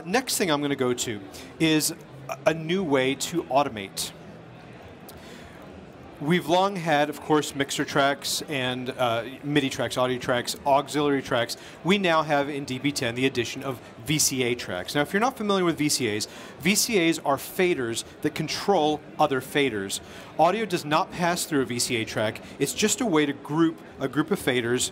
Next thing I'm going to go to is a new way to automate. We've long had, of course, mixer tracks and MIDI tracks, audio tracks, auxiliary tracks. We now have in DP10 the addition of VCA tracks. Now, if you're not familiar with VCAs, VCAs are faders that control other faders. Audio does not pass through a VCA track. It's just a way to group a group of faders,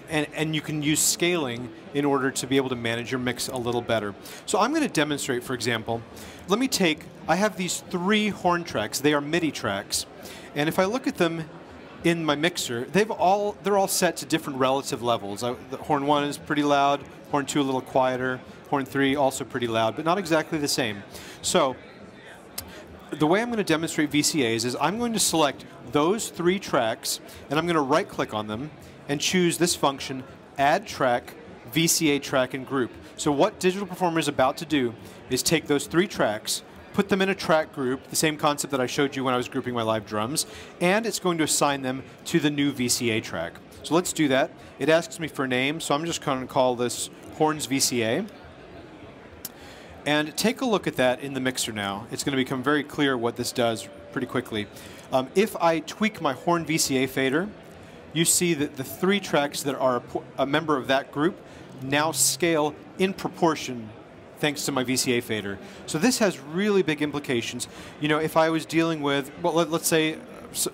and you can use scaling in order to be able to manage your mix a little better. So I'm going to demonstrate, for example, I have these 3 horn tracks. They are MIDI tracks. And if I look at them in my mixer, they're all set to different relative levels. The horn 1 is pretty loud, horn 2 a little quieter, horn 3 also pretty loud, but not exactly the same. So the way I'm going to demonstrate VCAs is I'm going to select those 3 tracks, and I'm going to right-click on them and choose this function, Add Track, VCA Track and Group. So what Digital Performer is about to do is take those 3 tracks, put them in a track group, the same concept that I showed you when I was grouping my live drums, and it's going to assign them to the new VCA track. So let's do that. It asks me for a name, so I'm just going to call this Horns VCA. And take a look at that in the mixer now. It's going to become very clear what this does pretty quickly. If I tweak my Horn VCA fader, you see that the 3 tracks that are a member of that group now scale in proportion thanks to my VCA fader. So this has really big implications. You know, if I was dealing with, well, let's say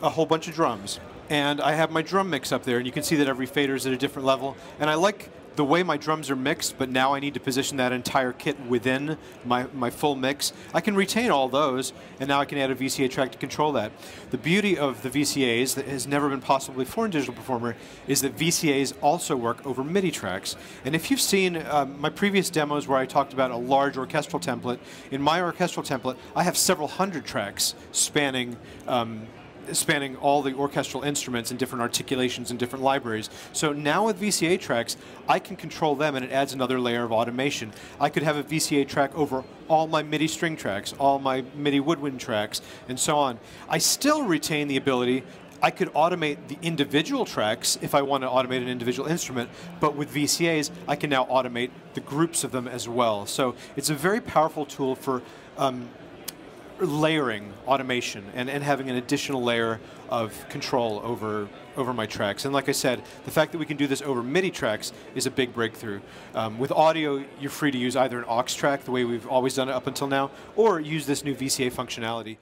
a whole bunch of drums, and I have my drum mix up there, and you can see that every fader is at a different level, and I like the way my drums are mixed, but now I need to position that entire kit within my full mix. I can retain all those, and now I can add a VCA track to control that. The beauty of the VCAs that has never been possible before in Digital Performer is that VCAs also work over MIDI tracks. And if you've seen my previous demos where I talked about a large orchestral template, in my orchestral template, I have several hundred tracks spanning all the orchestral instruments and different articulations and different libraries. So now with VCA tracks, I can control them, and it adds another layer of automation. I could have a VCA track over all my MIDI string tracks, all my MIDI woodwind tracks, and so on. I still retain the ability. I could automate the individual tracks if I want to automate an individual instrument, but with VCAs, I can now automate the groups of them as well. So it's a very powerful tool for layering automation and having an additional layer of control over my tracks. And like I said, the fact that we can do this over MIDI tracks is a big breakthrough. With audio, you're free to use either an aux track, the way we've always done it up until now, or use this new VCA functionality.